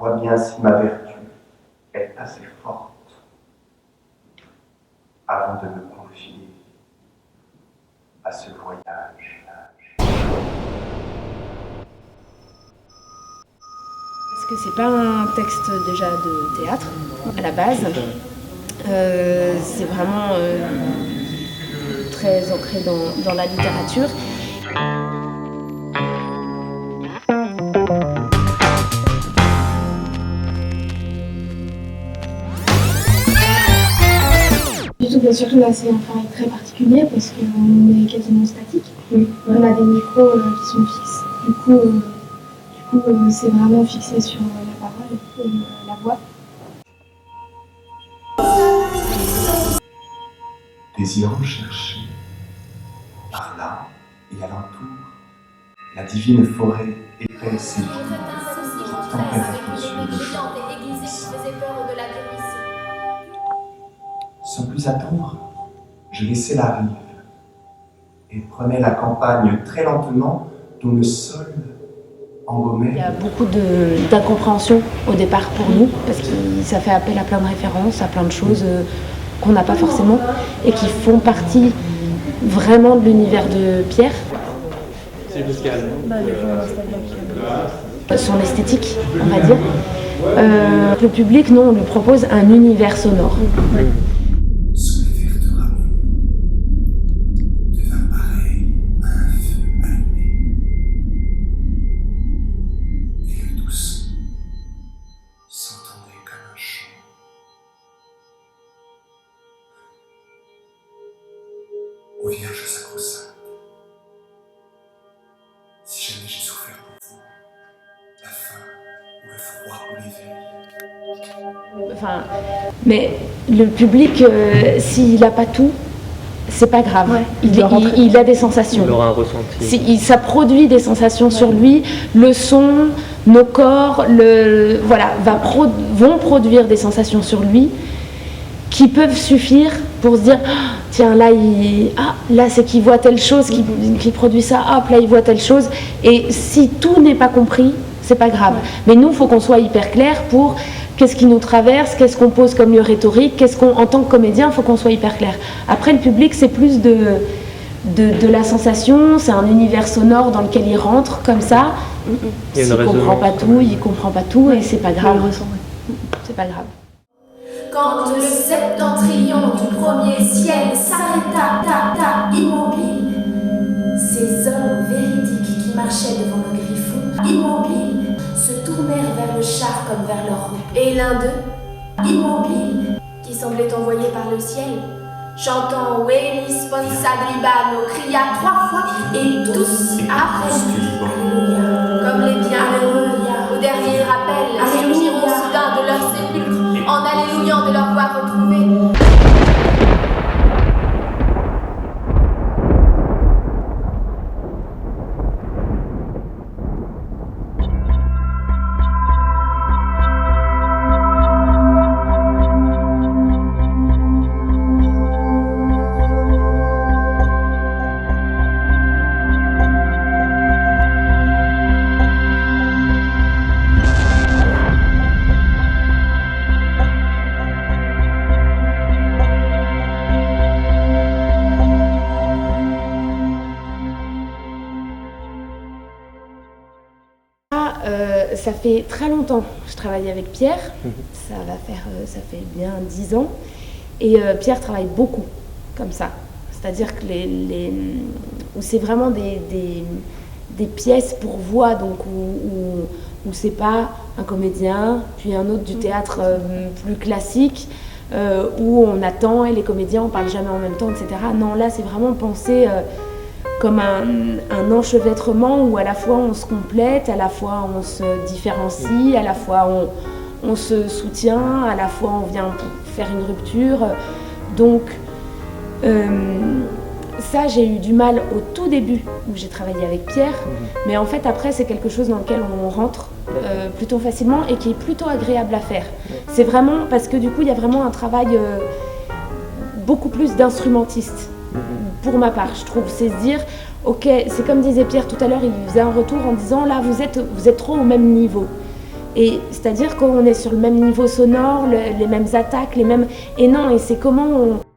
vois bien si ma vertu est assez forte avant de me confier à ce voyage. Parce que c'est pas un texte déjà de théâtre à la base. C'est vraiment très ancré dans la littérature. Surtout là, c'est un travail très particulier parce qu'on est quasiment statique. On a des micros qui sont fixes. Du coup, c'est vraiment fixé sur la parole et la voix. Désirant chercher, par là et alentour, la divine forêt épaisse et vive qui tempère sur le champ. Sans plus attendre, je laissai la rive et prenais la campagne très lentement dont le sol embaumait. Il y a beaucoup d'incompréhension au départ pour nous, parce que ça fait appel à plein de références, à plein de choses qu'on n'a pas forcément et qui font partie vraiment de l'univers de Pierre. Son esthétique, on va dire. Le public, non, on lui propose un univers sonore. Sous les vertes ramures, devint pareil à un feu allumé. Et le doux son s'entendait comme un chant. Ô Vierge sacro-sainte, si jamais j'ai souffert pour vous, la faim ou le froid ou l'éveil. Enfin, mais le public, s'il n'a pas tout, c'est pas grave. Ouais, il a des sensations. Il aura un ressenti. Ça produit des sensations sur lui. Le son, nos corps, vont produire des sensations sur lui qui peuvent suffire pour se dire tiens, là c'est qu'il voit telle chose, qui produit ça, hop, là il voit telle chose. Et si tout n'est pas compris, c'est pas grave. Mais nous, il faut qu'on soit hyper clair pour qu'est-ce qui nous traverse, qu'est-ce qu'on pose comme lieu rhétorique, en tant que comédien, il faut qu'on soit hyper clair. Après, le public, c'est plus de la sensation, c'est un univers sonore dans lequel il rentre comme ça. S'il ne comprend pas tout, il comprend pas tout et c'est pas grave. C'est pas grave. Quand le septentrion du premier ciel s'arrêta, immobile, ces hommes véridiques qui marchaient devant le griffon, immobiles, se tournèrent vers le char comme vers leur roue. Et l'un d'eux, immobile, qui semblait envoyé par le ciel, chantant Veni sponsa libano, cria 3 fois, et tous apprécient Alléluia, comme les bienheureux, au dernier rappel, surgiront soudain de leur sépulcre, en alléluiant de leur voix retrouvée. Ça fait très longtemps que je travaille avec Pierre, ça fait bien 10 ans, et Pierre travaille beaucoup comme ça, c'est-à-dire que où c'est vraiment des pièces pour voix, donc où c'est pas un comédien, puis un autre du théâtre plus classique, où on attend et les comédiens on parle jamais en même temps, etc. Non, là c'est vraiment pensé comme un enchevêtrement où à la fois on se complète, à la fois on se différencie, à la fois on se soutient, à la fois on vient faire une rupture. Donc ça, j'ai eu du mal au tout début où j'ai travaillé avec Pierre, mais en fait après c'est quelque chose dans lequel on rentre plutôt facilement et qui est plutôt agréable à faire. C'est vraiment parce que du coup il y a vraiment un travail beaucoup plus d'instrumentiste. Pour ma part, je trouve, c'est se dire, ok, c'est comme disait Pierre tout à l'heure, il faisait un retour en disant, là, vous êtes trop au même niveau. Et c'est-à-dire qu'on est sur le même niveau sonore, les mêmes attaques, les mêmes... Et non, et c'est comment on...